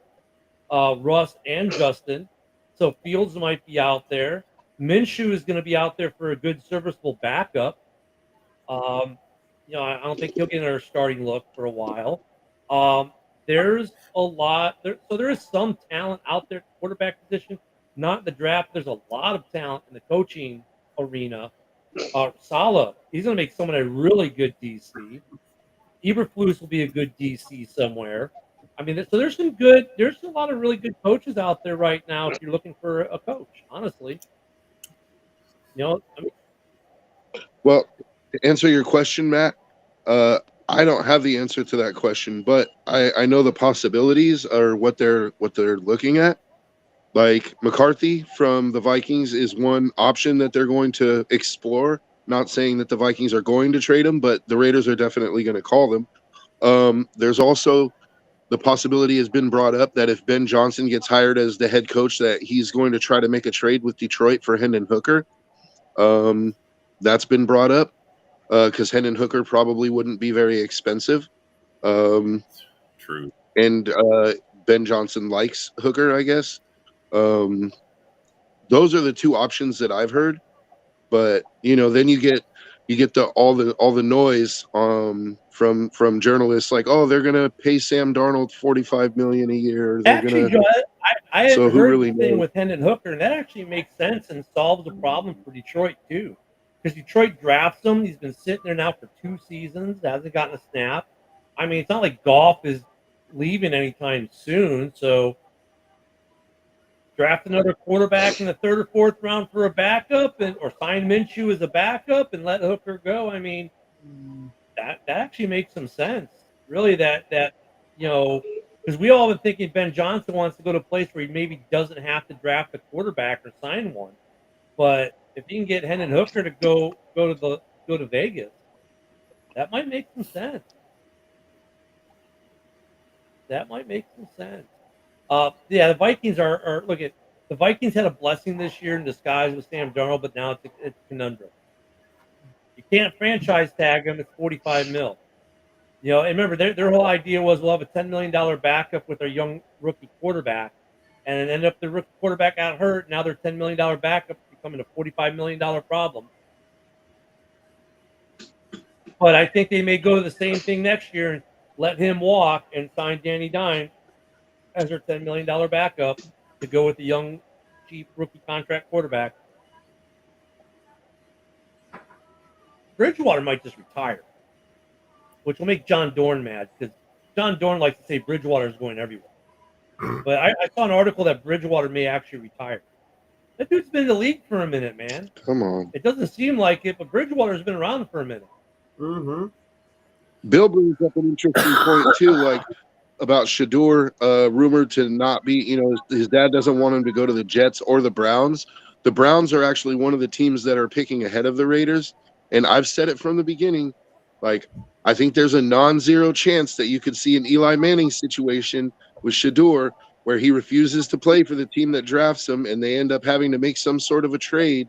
Russ and Justin. So Fields might be out there. Minshew is going to be out there for a good serviceable backup. I don't think he'll get another starting look for a while. There's a lot there. So there is some talent out there at the quarterback position, not in the draft. There's a lot of talent in the coaching arena. Saleh, he's going to make someone a really good DC. Eberflus will be a good DC somewhere. I mean, so there's a lot of really good coaches out there right now if you're looking for a coach, honestly. Well, to answer your question, Matt, I don't have the answer to that question, but I know the possibilities are what they're looking at. Like McCarthy from the Vikings is one option that they're going to explore. Not saying that the Vikings are going to trade him, but the Raiders are definitely going to call them. There's also the possibility has been brought up that if Ben Johnson gets hired as the head coach, that he's going to try to make a trade with Detroit for Hendon Hooker. That's been brought up because Hendon Hooker probably wouldn't be very expensive. True. And Ben Johnson likes Hooker, I guess. Those are the two options that I've heard. But then you get all the noise from journalists like, oh, they're gonna pay Sam Darnold $45 million a year. They're Actually, gonna. Joe, I had So who heard really the thing knows? with Hendon Hooker, and that actually makes sense and solves a problem for Detroit too. Because Detroit drafts him, he's been sitting there now for 2 seasons, hasn't gotten a snap. I mean, it's not like Goff is leaving anytime soon, so draft another quarterback in the 3rd or 4th round for a backup, or sign Minshew as a backup and let Hooker go. I mean, that actually makes some sense. Really, that because we all been thinking Ben Johnson wants to go to a place where he maybe doesn't have to draft a quarterback or sign one. But if you can get Hendon Hooker to go to Vegas, that might make some sense. That might make some sense. Yeah, the Vikings are look at the Vikings had a blessing this year in disguise with Sam Darnold, but now it's a conundrum. You can't franchise tag him; it's $45 million. And remember their whole idea was we'll have a $10 million backup with our young rookie quarterback, and then end up the rookie quarterback got hurt. Now their $10 million backup becoming a $45 million problem. But I think they may go to the same thing next year and let him walk and sign Danny Dimes as their $10 million backup to go with the young, cheap rookie contract quarterback. Bridgewater might just retire, which will make John Dorn mad because John Dorn likes to say Bridgewater is going everywhere. But I saw an article that Bridgewater may actually retire. That dude's been in the league for a minute, man. Come on. It doesn't seem like it, but Bridgewater's been around for a minute. Mm-hmm. Bill brings up an interesting point too, like about Shador, rumored to not be. His dad doesn't want him to go to the Jets or the Browns. The Browns are actually one of the teams that are picking ahead of the Raiders, and I've said it from the beginning. Like, I think there's a non-zero chance that you could see an Eli Manning situation with Shador where he refuses to play for the team that drafts him, and they end up having to make some sort of a trade.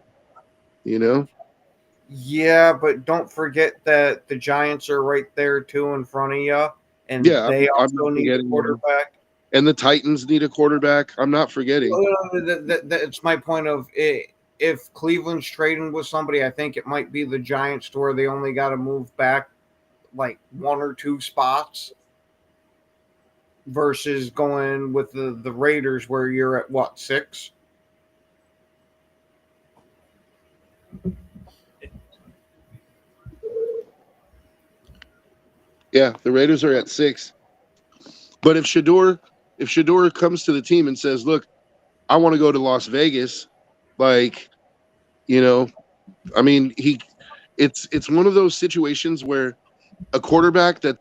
Yeah, but don't forget that the Giants are right there too in front of you, and Yeah, they I'm also not need a forgetting. quarterback. And the Titans need a quarterback. I'm not forgetting. That's my point of it. If Cleveland's trading with somebody, I think it might be the Giants to where they only got to move back like 1 or 2 spots versus going with the Raiders where you're at what, 6? Yeah, the Raiders are at 6. But if Shador comes to the team and says, "Look, I want to go to Las Vegas," like, I mean, it's one of those situations where a quarterback that's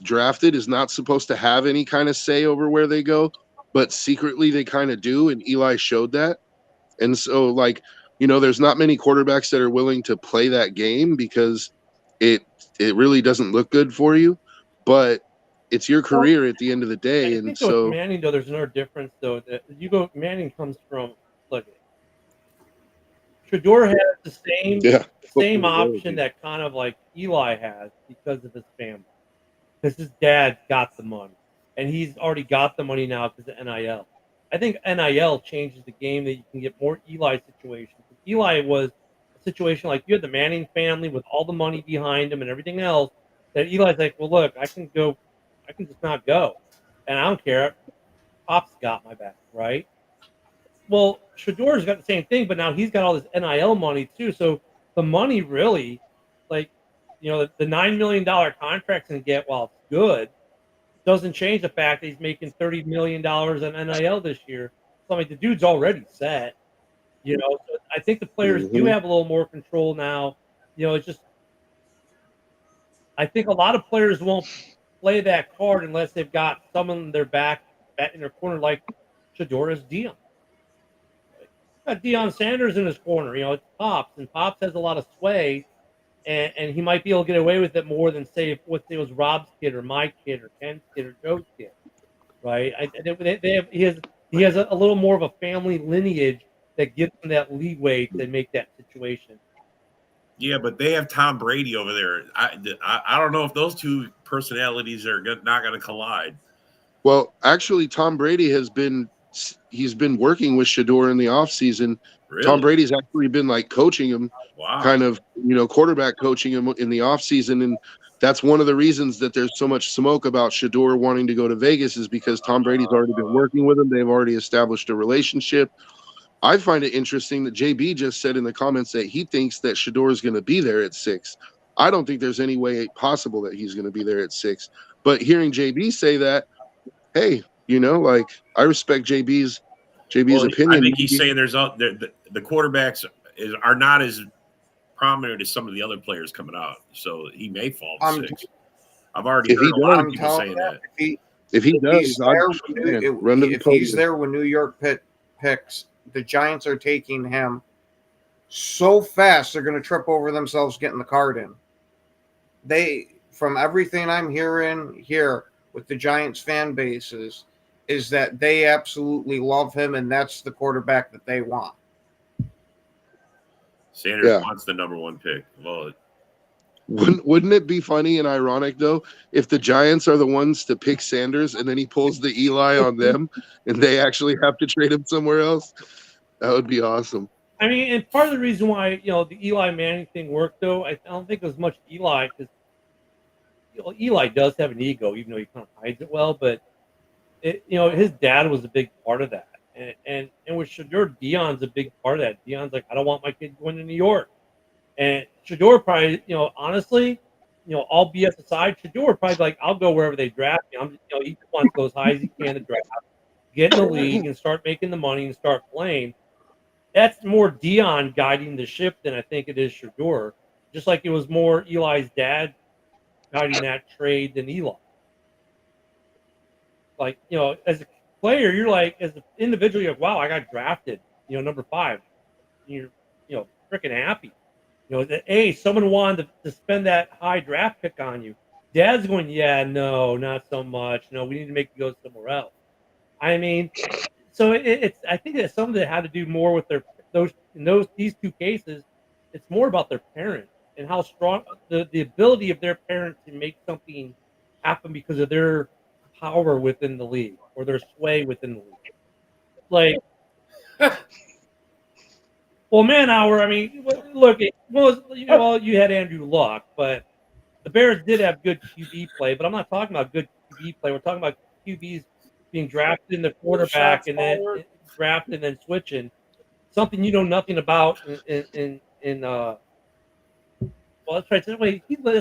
drafted is not supposed to have any kind of say over where they go, but secretly they kind of do, and Eli showed that. And so, like, there's not many quarterbacks that are willing to play that game because it really doesn't look good for you, but it's your career at the end of the day. I And think with so, Manning, though, there's another difference, though. That Manning comes from, look, Shador has the same option that kind of like Eli has because of his family. Because his dad got the money. And he's already got the money now because of NIL. I think NIL changes the game that you can get more Eli situations. Eli was a situation like you had the Manning family with all the money behind him and everything else. That Eli's like, well, look, I can just not go. And I don't care. Pop's got my back, right? Well, Shador's got the same thing, but now he's got all this NIL money too. So the money really, like, the $9 million contract's going to get, while it's good, doesn't change the fact that he's making $30 million on NIL this year. So, I mean, the dude's already set. So I think the players do have a little more control now. It's just, I think a lot of players won't play that card unless they've got someone in their back in their corner, like Shador as Deion. Got Deion Sanders in his corner. It's Pops, and Pops has a lot of sway, and he might be able to get away with it more than say if it was Rob's kid or my kid or Ken's kid or Joe's kid, right? He has a little more of a family lineage that gives him that leeway to make that situation. Yeah, but they have Tom Brady over there. I don't know if those two personalities are not going to collide. Well, actually, Tom Brady he's been working with Shador in the offseason. Really? Tom Brady's actually been like coaching him, Wow. kind of, quarterback coaching him in the offseason. And that's one of the reasons that there's so much smoke about Shador wanting to go to Vegas is because Tom Brady's already been working with him. They've already established a relationship. I find it interesting that JB just said in the comments that he thinks that Shador is going to be there at 6. I don't think there's any way possible that he's going to be there at 6. But hearing JB say that, hey, I respect JB's opinion. I think he's saying the quarterbacks are not as prominent as some of the other players coming out, so he may fall to 6. I've already heard a lot of people saying that. If he does, if he's there when New York picks, the Giants are taking him so fast they're going to trip over themselves getting the card in. From everything I'm hearing here with the Giants fan bases, is that they absolutely love him, and that's the quarterback that they want. Sanders wants the number 1 pick. Well, wouldn't it be funny and ironic, though, if the Giants are the ones to pick Sanders and then he pulls the Eli on them and they actually have to trade him somewhere else? That would be awesome. I mean, and part of the reason why, the Eli Manning thing worked, though, I don't think it was much Eli, because Eli does have an ego, even though he kind of hides it well, but his dad was a big part of that. And with Shador, Deion's a big part of that. Deion's like, I don't want my kid going to New York. And Shador probably, honestly, all BS aside, Shador probably like, I'll go wherever they draft me. He just wants to go as high as he can to draft, get in the league and start making the money and start playing. That's more Deion guiding the ship than I think it is Shador. Just like it was more Eli's dad guiding that trade than Eli. Like, as a player, you're like, as an individual, you're like, wow, I got drafted, number 5. And you're, freaking happy. That someone wanted to spend that high draft pick on you. Dad's going, yeah, no, not so much. No, we need to make you go somewhere else. I mean, so I think it's something that had to do more with these two cases. It's more about their parents and how strong the ability of their parents to make something happen because of their power within the league or their sway within the league. Like, well, Manauer, I mean, look, you had Andrew Luck, but the Bears did have good QB play, but I'm not talking about good QB play. We're talking about QBs being drafted in the quarterback and then drafted and then switching. Something you know nothing about well, that's right. That's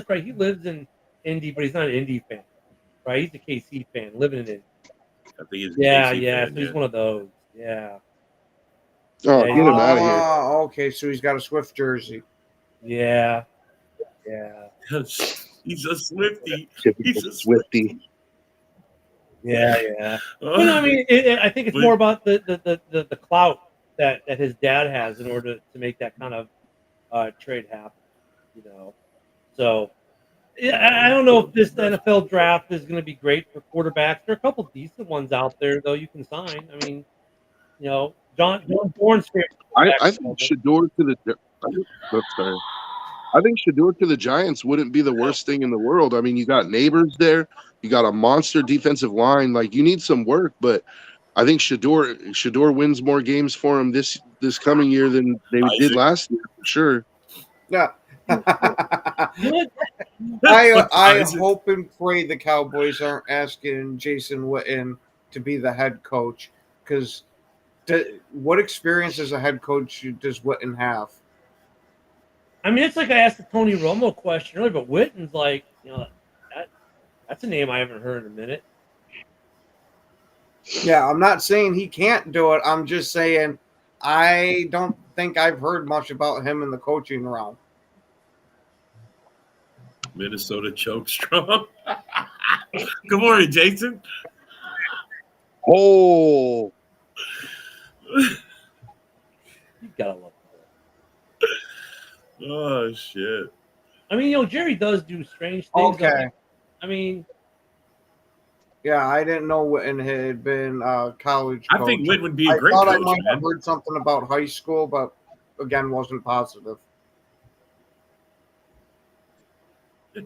right. He lives in Indy, but he's not an Indy fan, right? He's a KC fan, living in Indy. I think he's So he's one of those. Yeah. Oh, get him out of here. Oh, okay. So he's got a Swift jersey. Yeah. He's a Swiftie. He's a Swiftie. Yeah. I mean, I think it's more about the clout that his dad has in order to make that kind of trade happen. So I don't know if this NFL draft is going to be great for quarterbacks. There are a couple decent ones out there, though, you can sign. I mean, John Bourne's favorite. I think Shador to the. Sorry. I think Shador to the Giants wouldn't be the worst thing in the world. I mean, you got neighbors there. You got a monster defensive line. Like, you need some work, but I think Shador wins more games for him this coming year than they did last year, for sure. Yeah. I hope and pray the Cowboys aren't asking Jason Witten to be the head coach, because what experience as a head coach does Witten have? I mean, it's like I asked the Tony Romo question earlier, but Witten's like, that's a name I haven't heard in a minute. Yeah, I'm not saying he can't do it. I'm just saying I don't think I've heard much about him in the coaching realm. Minnesota Chokestrom. Good morning, Jason. Oh, You gotta love it. Oh shit! I mean, Jerry does do strange things. Okay. I mean, Yeah, I didn't know Witten had been college coach. I think Whit would be a I great thought coach, I might man. have heard something about high school, but again, wasn't positive.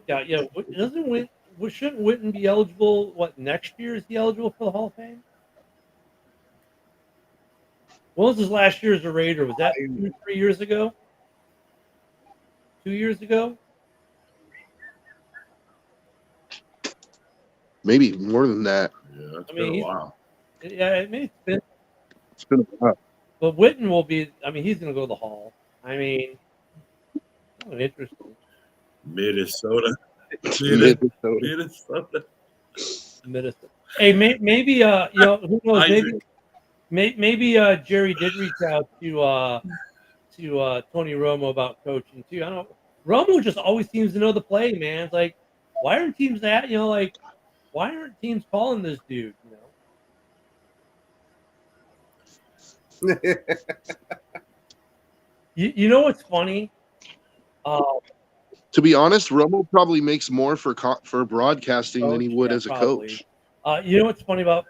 yeah. Doesn't Witten? Shouldn't Witten be eligible? What, next year is he eligible for the Hall of Fame? What was his last year as a Raider? Was that 3 years ago? 2 years ago? Maybe more than that. Yeah, it's I mean, been a while. Yeah, I mean, It's been a while. but Witten will be. I mean, he's going to go to the Hall. I mean, interesting. Minnesota. Minnesota. Minnesota. Hey, maybe who knows? Isaac. Maybe Jerry did reach out to Tony Romo about coaching too. I don't know. Romo just always seems to know the play, man. It's like, why aren't teams why aren't teams calling this dude? You know what's funny? To be honest, Romo probably makes more for broadcasting than he would Yeah, as a probably. coach. You know what's funny about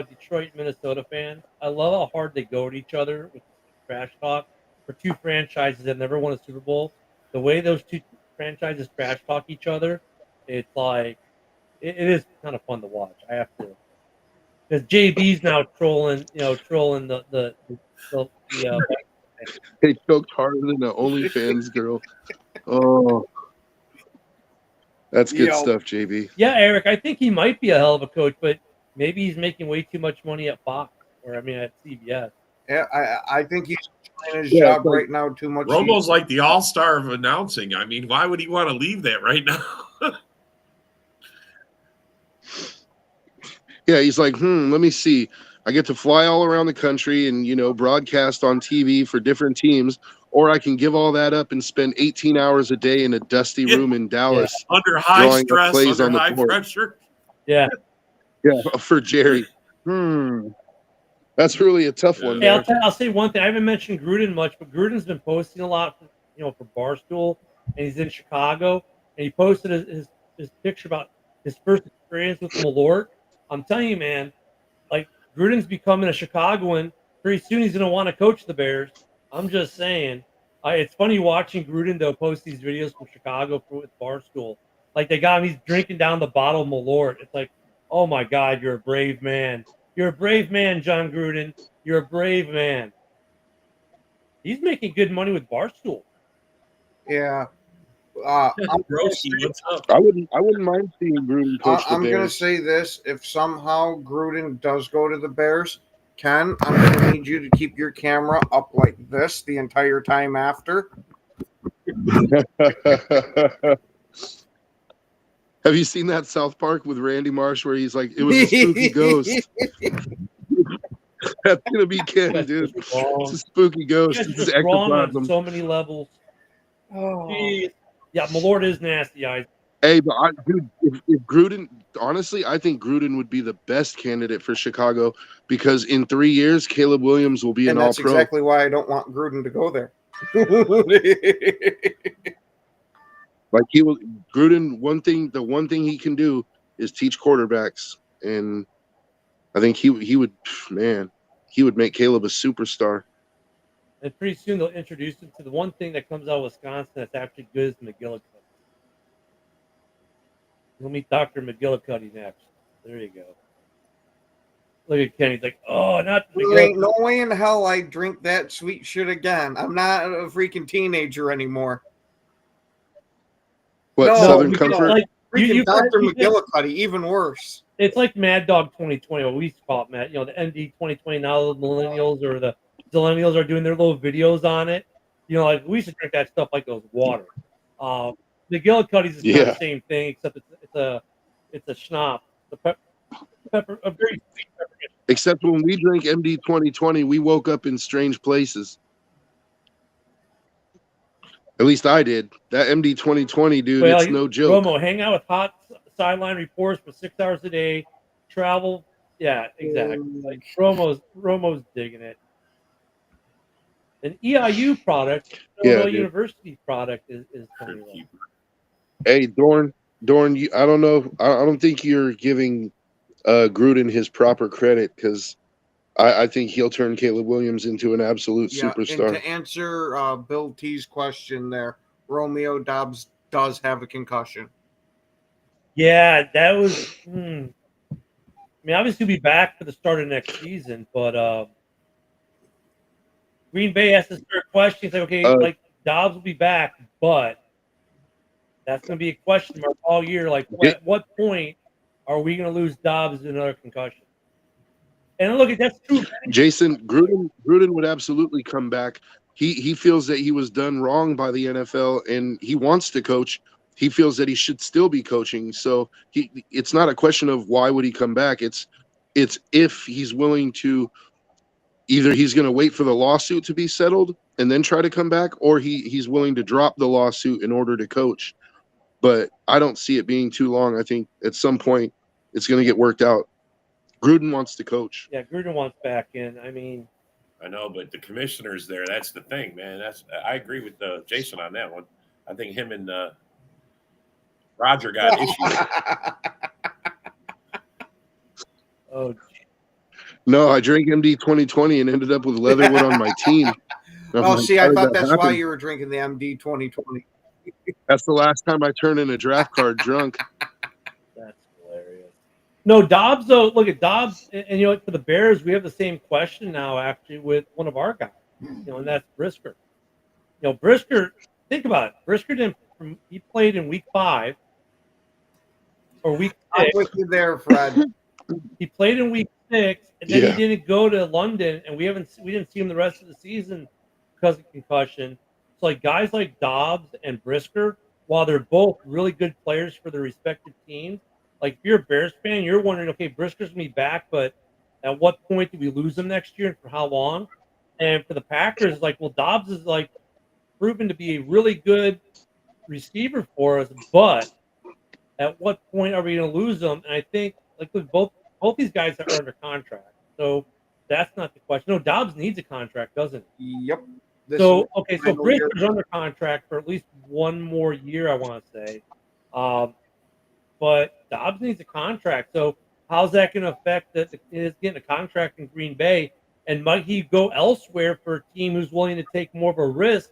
Detroit, Minnesota fans? I love how hard they go at each other with trash talk. For two franchises that never won a Super Bowl, the way those two franchises trash talk each other, it's like it is kind of fun to watch. I have to, because JB's now trolling the They choked harder than the OnlyFans girl. Oh, that's good stuff, JB. Yeah, Eric, I think he might be a hell of a coach, but maybe he's making way too much money at Fox at CBS. Yeah, I think he's doing his job right now too much. Romo's like the all-star of announcing. I mean, why would he want to leave that right now? Yeah, he's like, let me see. I get to fly all around the country and, broadcast on TV for different teams, or I can give all that up and spend 18 hours a day in a dusty room in Dallas. Yeah. Under high drawing stress, plays under on high the board. pressure. Yeah. Yeah, for Jerry. That's really a tough one. Hey, I'll say one thing. I haven't mentioned Gruden much, but Gruden's been posting a lot, for Barstool, and he's in Chicago, and he posted his picture about his first experience with Malort. I'm telling you, man, like Gruden's becoming a Chicagoan. Pretty soon he's going to want to coach the Bears. I'm just saying. It's funny watching Gruden, though, post these videos from Chicago with Barstool. Like, they got him, he's drinking down the bottle of Malort. It's like, oh, my God, you're a brave man. You're a brave man, John Gruden. You're a brave man. He's making good money with Barstool. Yeah. Broski, what's up? I wouldn't mind seeing Gruden coach the I'm going to Bears. say this. If somehow Gruden does go to the Bears, Ken, I'm going to need you to keep your camera up like this the entire time after. Have you seen that South Park with Randy Marsh where he's like, it was a spooky ghost? That's going to be Ken, dude. It's a spooky ghost. It's wrong on ectoplasm. so many levels. Oh. Jeez. Yeah, Malort is nasty, guys. Hey, but dude, if Gruden, honestly, I think Gruden would be the best candidate for Chicago because in 3 years, Caleb Williams will be an all-pro. That's exactly why I don't want Gruden to go there. Like Gruden, the one thing he can do is teach quarterbacks, and I think he would make Caleb a superstar. And pretty soon they'll introduce him to the one thing that comes out of Wisconsin that's actually good is McGillicuddy. We'll meet Dr. McGillicuddy next. There you go. Look at Kenny. He's like, oh, not There ain't no way in hell I drink that sweet shit again. I'm not a freaking teenager anymore. What, No, Southern Comfort? Like, freaking Dr. McGillicuddy, even worse. It's like Mad Dog 2020, what we used to call it, Matt. The ND 2020, now the millennials or the millennials are doing their little videos on it. Like we used to drink that stuff like it was water. McGillicuddy's is kind of the same thing, except it's a schnapps. The pepper, a very sweet pepper. Except when we drank MD 2020, we woke up in strange places. At least I did. That MD 2020, dude, it's no joke. Romo, hang out with hot sideline reporters for 6 hours a day, travel, Yeah, exactly. Like Romo's digging it. An EIU product, Yeah, Illinois dude. University product is Tony Romo. Keeper. Hey, Dorn, I don't know. I don't think you're giving Gruden his proper credit because I think he'll turn Caleb Williams into an absolute Yeah, and superstar. to answer Bill T's question there, Romeo Dobbs does have a concussion. Yeah, that was. I mean, obviously, he'll be back for the start of next season, but Green Bay has to start questioning. Like, okay, like Dobbs will be back, but that's going to be a question mark all year. Like, at what point are we going to lose Dobbs to another concussion? And look, that's true. Jason, Gruden would absolutely come back. He feels that he was done wrong by the NFL and he wants to coach. He feels that he should still be coaching. So it's not a question of why would he come back. It's if he's willing to, either he's going to wait for the lawsuit to be settled and then try to come back, or he's willing to drop the lawsuit in order to coach. But I don't see it being too long. I think at some point it's going to get worked out. Gruden wants to coach. Yeah, Gruden wants back in. I mean, I know, but the commissioner's there. That's the thing, man. I agree with Jason on that one. I think him and Roger got issues. Oh, no, I drank MD 2020 and ended up with Leatherwood on my team. Oh, see, I thought that's why you were drinking the MD 2020. That's the last time I turned in a draft card drunk. That's hilarious. No, Dobbs, though, look at Dobbs, and you know, for the Bears, we have the same question now, actually, with one of our guys, you know, and that's Brisker. You know, Brisker, think about it. Brisker he played in week 5 or week 6. I'm with you there, Fred. He played in week 6, and then he didn't go to London, and we didn't see him the rest of the season because of concussion. So, like, guys like Dobbs and Brisker, while they're both really good players for their respective teams, like, if you're a Bears fan, you're wondering, okay, Brisker's going to be back, but at what point do we lose him next year and for how long? And for the Packers, like, well, Dobbs is, like, proven to be a really good receiver for us, but at what point are we going to lose him? And I think, like, with both these guys are under contract. So that's not the question. No, Dobbs needs a contract, doesn't he? Yep. So Brisker's under contract for at least one more year, I want to say. But Dobbs needs a contract. So how's that going to affect his getting a contract in Green Bay? And might he go elsewhere for a team who's willing to take more of a risk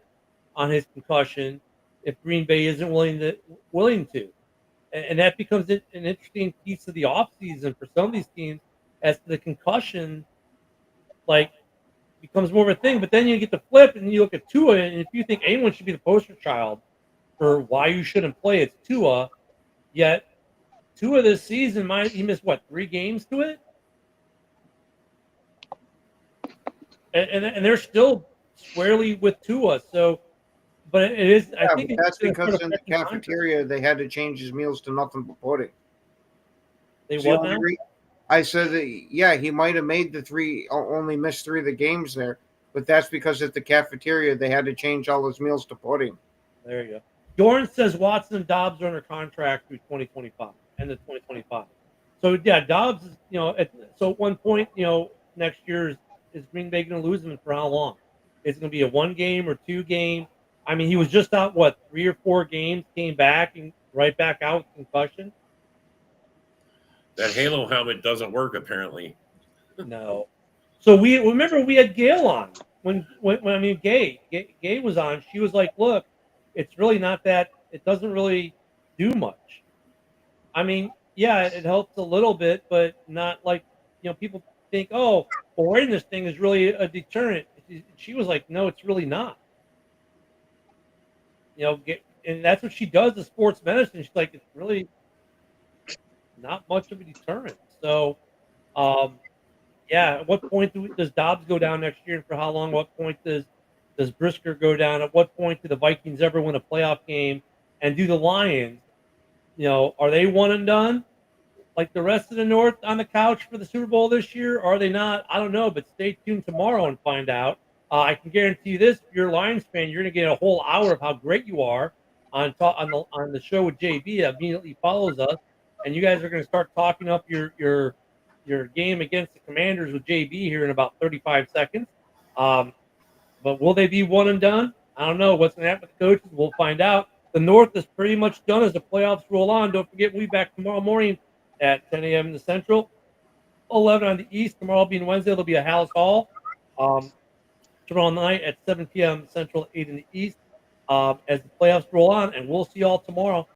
on his concussion if Green Bay isn't willing to? And that becomes an interesting piece of the offseason for some of these teams as to the concussion, like, becomes more of a thing. But then you get the flip and you look at Tua, and if you think anyone should be the poster child for why you shouldn't play, it's Tua. Yet Tua this season, he missed, 3 games to it? And they're still squarely with Tua. So, but it is. I think that's because in the cafeteria they had to change his meals to nothing but pudding. They what now? I said that, he might have made only missed 3 of the games there, but that's because at the cafeteria they had to change all his meals to pudding. There you go. Dorn says Watson and Dobbs are under contract through 2025, end of 2025. So yeah, Dobbs is, so at one point, next year is Green Bay going to lose him for how long? Is it going to be a 1 game or 2 game? I mean, he was just out 3 or 4 games, came back and right back out with concussion. That Halo helmet doesn't work apparently. No. So we had Gail on when Gay was on. She was like, "Look, it's really not that. It doesn't really do much. I mean, yeah, it helps a little bit, but not like people think. Oh, well, wearing this thing is really a deterrent." She was like, "No, it's really not." And that's what she does as sports medicine. She's like, it's really not much of a deterrent. So, at what point does Dobbs go down next year, and for how long? What point does Brisker go down? At what point do the Vikings ever win a playoff game? And do the Lions, are they one and done like the rest of the North on the couch for the Super Bowl this year? Or are they not? I don't know, but stay tuned tomorrow and find out. I can guarantee you this: if you're a Lions fan, you're going to get a whole hour of how great you are on the show with JB that immediately follows us, and you guys are going to start talking up your your game against the Commanders with JB here in about 35 seconds. But will they be one and done? I don't know. What's going to happen with the coaches? We'll find out. The North is pretty much done as the playoffs roll on. Don't forget, we'll be back tomorrow morning at 10 a.m. in the Central, 11 on the East. Tomorrow being Wednesday, there'll be a House Hall. Tomorrow night at 7 p.m. Central, 8 in the East, as the playoffs roll on. And we'll see y'all tomorrow.